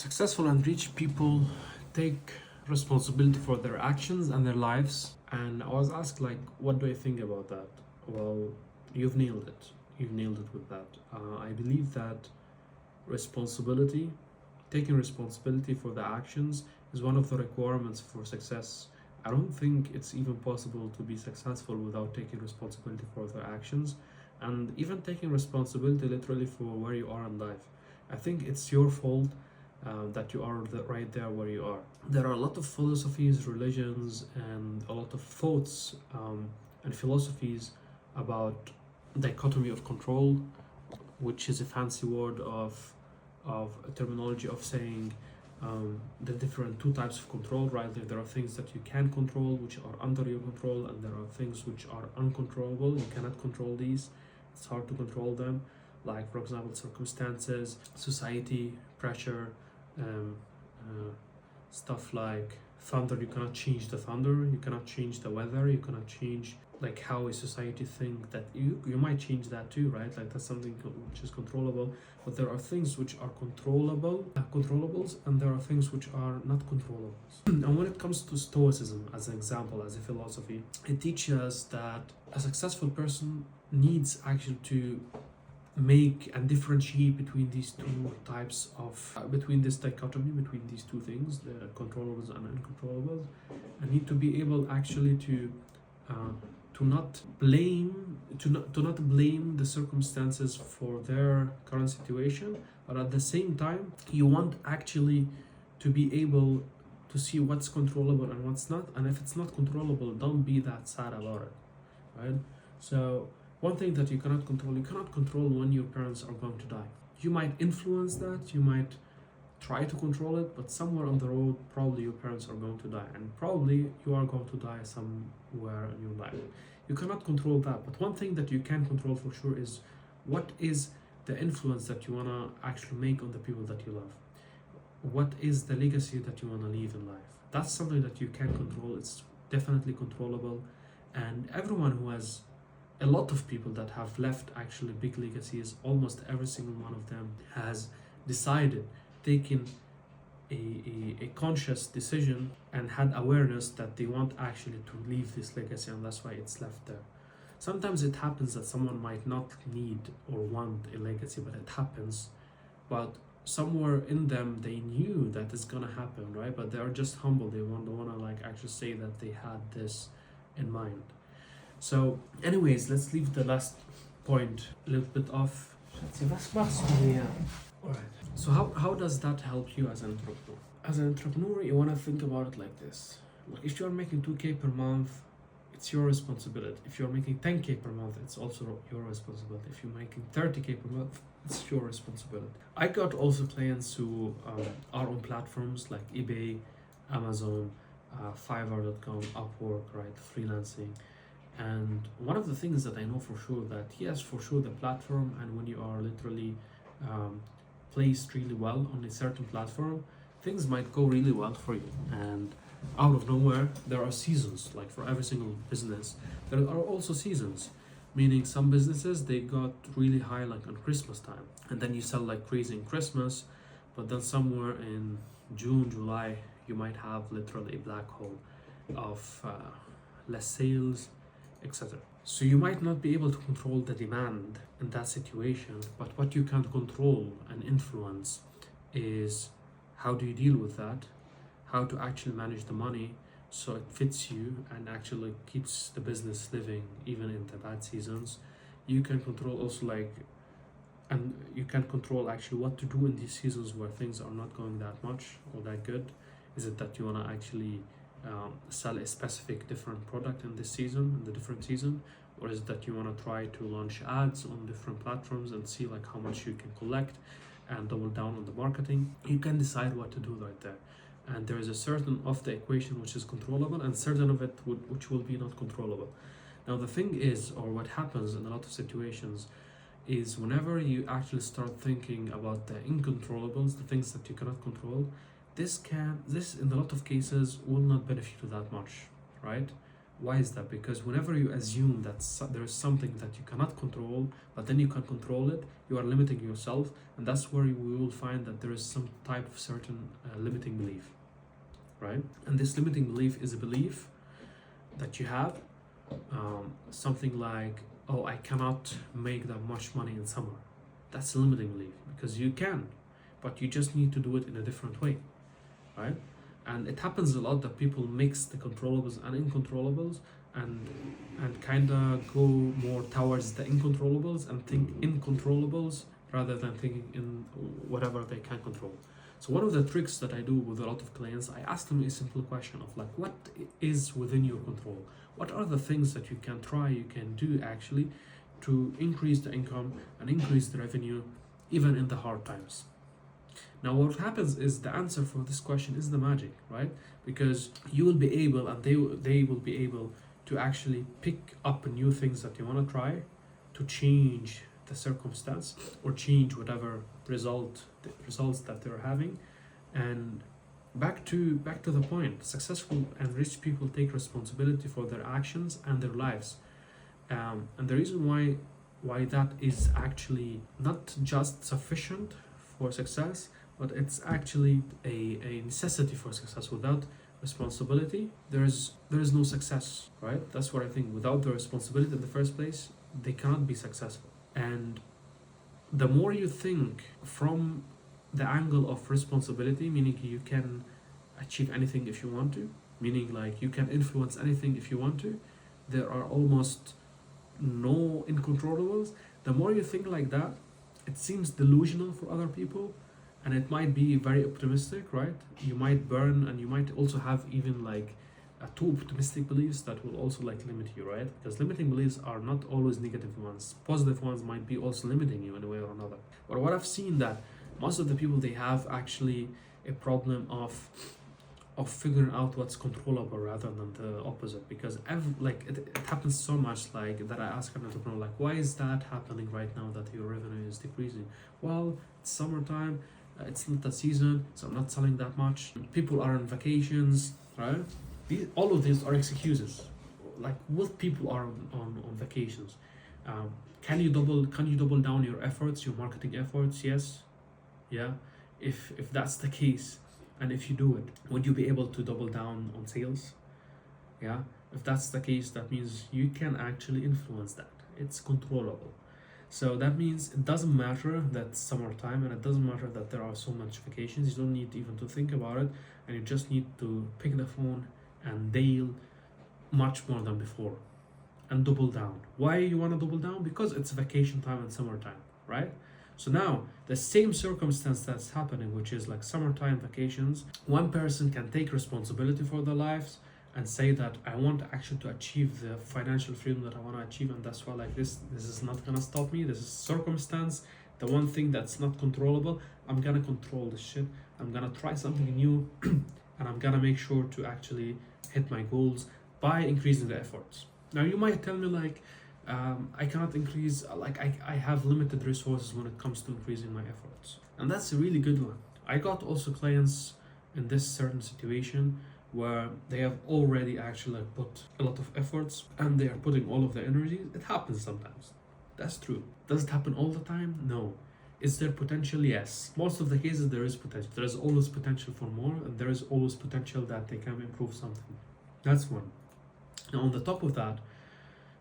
Successful and rich people take responsibility for their actions and their lives. And I was asked, like, what do I think about that? Well, you've nailed it. You've nailed it with that. I believe that responsibility, taking responsibility for the actions, is one of the requirements for success. I don't think it's even possible to be successful without taking responsibility for the actions and even taking responsibility literally for where you are in life. I think it's your fault that you are right there where you are. There are a lot of philosophies, religions, and a lot of thoughts and philosophies about dichotomy of control, which is a fancy word of a terminology of saying the different two types of control, right? There are things that you can control, which are under your control, and there are things which are uncontrollable. You cannot control these. It's hard to control them. Like, for example, circumstances, society, pressure, um, stuff like thunder. You cannot change the thunder. You cannot change the weather. You cannot change like how a society think that you might change that too, right? Like that's something which is controllable, but there are things which are controllables, and there are things which are not controllables. And when it comes to stoicism as an example, as a philosophy, it teaches us that a successful person needs actually to make and differentiate between these two types of between this dichotomy between these two things, the controllables and uncontrollables, and need to be able actually to not blame the circumstances for their current situation, but at the same time you want actually to be able to see what's controllable and what's not, and if it's not controllable, don't be that sad about it, right? So one thing that you cannot control when your parents are going to die. You might influence that, you might try to control it, but somewhere on the road, probably your parents are going to die, and probably you are going to die somewhere in your life. You cannot control that, but one thing that you can control for sure is what is the influence that you want to actually make on the people that you love. What is the legacy that you want to leave in life? That's something that you can control. It's definitely controllable, and everyone who has a lot of people that have left actually big legacies, almost every single one of them has decided, taken a conscious decision and had awareness that they want actually to leave this legacy, and that's why it's left there. Sometimes it happens that someone might not need or want a legacy, but it happens. But somewhere in them they knew that it's gonna happen, right? But they are just humble. They don't wanna like actually say that they had this in mind. So anyways, let's leave the last point a little bit off. Alright. So how does that help you as an entrepreneur? As an entrepreneur, you want to think about it like this. Like if you're making 2K per month, it's your responsibility. If you're making 10K per month, it's also your responsibility. If you're making 30K per month, it's your responsibility. I got also clients who are on platforms like eBay, Amazon, Fiverr.com, Upwork, right, freelancing. And one of the things that I know for sure that yes, for sure the platform, and when you are literally placed really well on a certain platform, things might go really well for you. And out of nowhere, there are seasons. Like for every single business, there are also seasons. Meaning some businesses, they got really high like on Christmas time, and then you sell like crazy in Christmas, but then somewhere in June, July, you might have literally a black hole of less sales, etc. So you might not be able to control the demand in that situation, but what you can control and influence is how do you deal with that, how to actually manage the money so it fits you and actually keeps the business living even in the bad seasons. You can control also and you can control actually what to do in these seasons where things are not going that much or that good. Is it that you want to actually sell a specific different product in this season, in the different season, or is it that you want to try to launch ads on different platforms and see like how much you can collect and double down on the marketing? You can decide what to do right there, and there is a certain of the equation which is controllable and certain of it which will be not controllable. Now the thing is, or what happens in a lot of situations, is whenever you actually start thinking about the incontrollables, the things that you cannot control, this in a lot of cases will not benefit you that much, right? Why is that? Because whenever you assume that there is something that you cannot control, but then you can control it, you are limiting yourself, and that's where we will find that there is some type of certain limiting belief, right? And this limiting belief is a belief that you have, something like, oh, I cannot make that much money in summer. That's a limiting belief, because you can, but you just need to do it in a different way, right? And it happens a lot that people mix the controllables and uncontrollables, and kind of go more towards the uncontrollables and think in controllables rather than thinking in whatever they can control. So one of the tricks that I do with a lot of clients, I ask them a simple question of like, what is within your control? What are the things that you can try, you can do actually to increase the income and increase the revenue even in the hard times? Now what happens is the answer for this question is the magic, right? Because you will be able, and they will be able to actually pick up new things that you want to try to change the circumstance or change whatever results that they're having. And back to the point, successful and rich people take responsibility for their actions and their lives. And the reason why that is actually not just sufficient for success, but it's actually a necessity for success. Without responsibility, there is no success, right? That's what I think. Without the responsibility in the first place, they cannot be successful. And the more you think from the angle of responsibility, meaning you can achieve anything if you want to, meaning like you can influence anything if you want to, there are almost no incontrollables. The more you think like that, it seems delusional for other people, and it might be very optimistic, right? You might burn, and you might also have even like too optimistic beliefs that will also like limit you, right? Because limiting beliefs are not always negative ones. Positive ones might be also limiting you in a way or another. But what I've seen that most of the people, they have actually a problem of figuring out what's controllable rather than the opposite. Because it happens so much like that. I ask an entrepreneur like, why is that happening right now that your revenue is decreasing? Well, it's summertime, it's not the season, so I'm not selling that much. People are on vacations, right? All of these are excuses. Like, what people are on vacations? Can you double down your efforts, your marketing efforts? Yes. Yeah. If that's the case, and if you do it, would you be able to double down on sales? Yeah. If that's the case, that means you can actually influence that. It's controllable. So that means it doesn't matter that it's summertime, and it doesn't matter that there are so much vacations. You don't need even to think about it, and you just need to pick the phone and dial much more than before and double down. Why you want to double down? Because it's vacation time and summertime, right? So now the same circumstance that's happening, which is like summertime vacations, one person can take responsibility for their lives and say that I want actually to achieve the financial freedom that I want to achieve, and that's why like this is not gonna stop me. This is circumstance, the one thing that's not controllable. I'm gonna control this shit. I'm gonna try something new and I'm gonna make sure to actually hit my goals by increasing the efforts. Now you might tell me like, I cannot increase, like I have limited resources when it comes to increasing my efforts. And that's a really good one. I got also clients in this certain situation where they have already actually like put a lot of efforts and they are putting all of their energy. It happens sometimes. That's true. Does it happen all the time? No. Is there potential? Yes. Most of the cases there is potential. There is always potential for more, and there is always potential that they can improve something. That's one. Now on the top of that,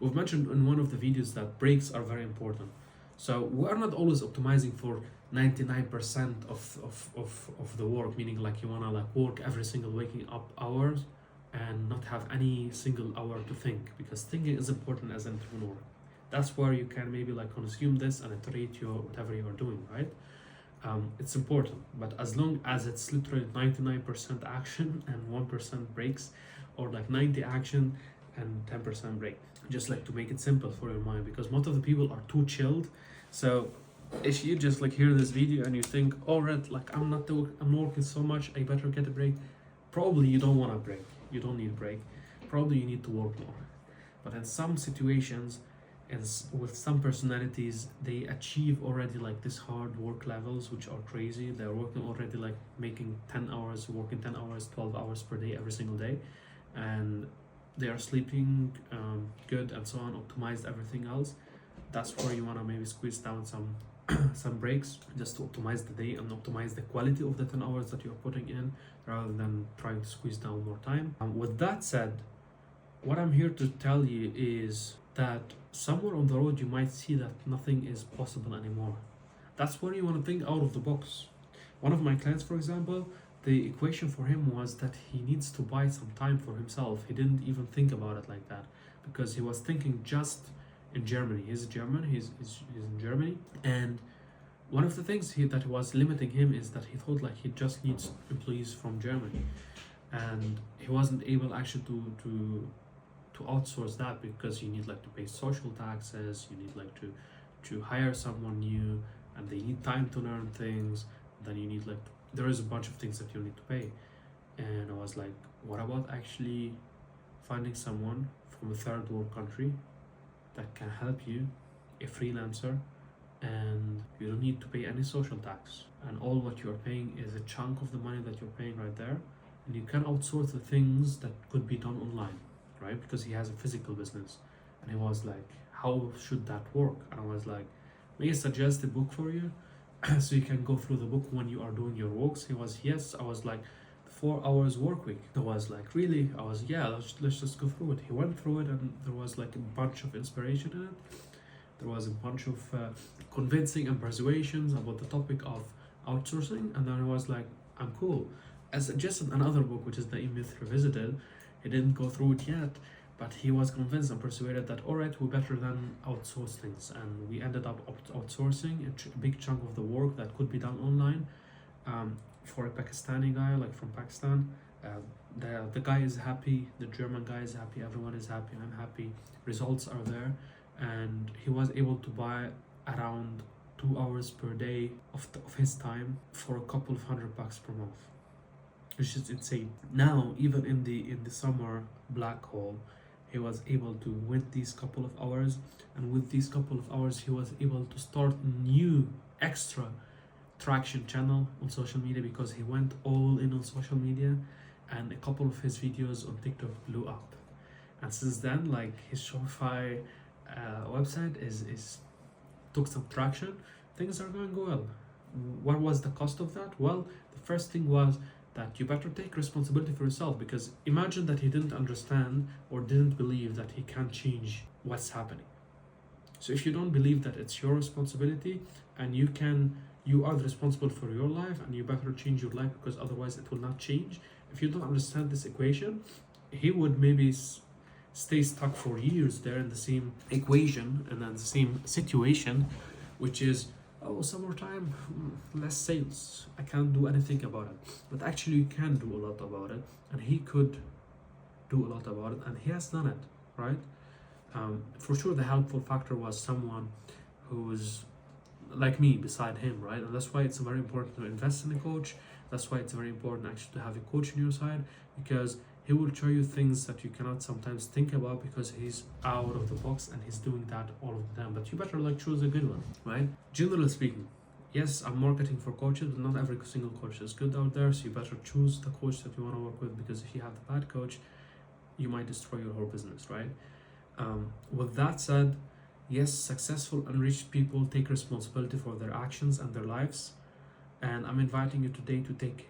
we've mentioned in one of the videos that breaks are very important. So we are not always optimizing for 99% of the work, meaning like you wanna like work every single waking up hours and not have any single hour to think, because thinking is important as an entrepreneur. That's where you can maybe like consume this and iterate your whatever you are doing, right? It's important, but as long as it's literally 99% action and 1% breaks, or like 90 action and 10% break, just like to make it simple for your mind, because most of the people are too chilled. So if you just like hear this video and you think, all right, like I'm working so much, I better get a break, probably you don't want a break. You don't need a break. Probably you need to work more. But in some situations, as with some personalities, they achieve already like this hard work levels, which are crazy. They're working already like making 10 hours, working 10 hours, 12 hours per day, every single day. And they are sleeping good and so on, optimized everything else. That's where you want to maybe squeeze down some some breaks just to optimize the day and optimize the quality of the 10 hours that you're putting in rather than trying to squeeze down more time. With that said, what I'm here to tell you is that somewhere on the road you might see that nothing is possible anymore. That's where you want to think out of the box. One of my clients, for example, the equation for him was that he needs to buy some time for himself. He didn't even think about it like that because he was thinking just in Germany. He's German, he's in Germany. And one of the things that was limiting him is that he thought like he just needs employees from Germany. And he wasn't able actually to outsource that because you need like to pay social taxes, you need like to hire someone new, and they need time to learn things. Then you need like there is a bunch of things that you need to pay. And I was like, what about actually finding someone from a third world country that can help you, a freelancer, and you don't need to pay any social tax, and all what you're paying is a chunk of the money that you're paying right there, and you can outsource the things that could be done online, right? Because he has a physical business. And he was like, how should that work? And I was like, may I suggest a book for you so you can go through the book when you are doing your walks? He was, yes. I was like, 4 hours work week. I was like, really? I was, yeah, let's just go through it. He went through it, and there was like a bunch of inspiration in it. There was a bunch of convincing and persuasions about the topic of outsourcing, and then I was like, I'm cool. I suggested another book, which is The E-Myth Revisited. He didn't go through it yet, but he was convinced and persuaded that, all right, we're better than outsource things. And we ended up outsourcing a big chunk of the work that could be done online. For a Pakistani guy, like from Pakistan, the guy is happy, the German guy is happy, everyone is happy, I'm happy, results are there, and he was able to buy around 2 hours per day of his time for a couple of $100 per month, which is insane. Now, even in the summer black hole, he was able to win these couple of hours, and with these couple of hours, he was able to start new extra traction channel on social media because he went all in on social media, and a couple of his videos on TikTok blew up. And since then, like, his Shopify website is took some traction. Things are going well. What was the cost of that? Well, the first thing was that you better take responsibility for yourself, because imagine that he didn't understand or didn't believe that he can change what's happening. So if you don't believe that it's your responsibility and you are responsible for your life, and you better change your life, because otherwise it will not change. If you don't understand this equation, he would maybe stay stuck for years there in the same equation and then the same situation, which is, oh, summertime, less sales, I can't do anything about it. But actually you can do a lot about it, and he could do a lot about it, and he has done it, right? For sure the helpful factor was someone who's like me beside him, right? And that's why it's very important to invest in a coach. That's why it's very important actually to have a coach on your side, because he will show you things that you cannot sometimes think about, because he's out of the box and he's doing that all of the time. But you better like choose a good one, right? Generally speaking, yes, I'm marketing for coaches, but not every single coach is good out there. So you better choose the coach that you want to work with, because if you have the bad coach, you might destroy your whole business, right? With that said, yes, successful and rich people take responsibility for their actions and their lives. And I'm inviting you today to take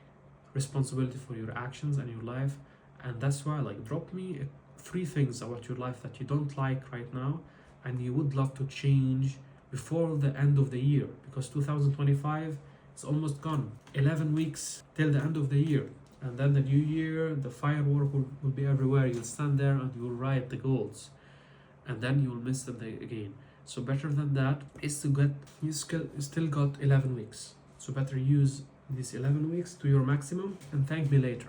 responsibility for your actions and your life. And that's why, like, drop me 3 things about your life that you don't like right now and you would love to change before the end of the year, because 2025 is almost gone. 11 weeks till the end of the year. And then the new year, the firework will be everywhere. You'll stand there and you'll write the goals, and then you will miss them again. So better than that is to get, you still got 11 weeks. So better use these 11 weeks to your maximum and thank me later.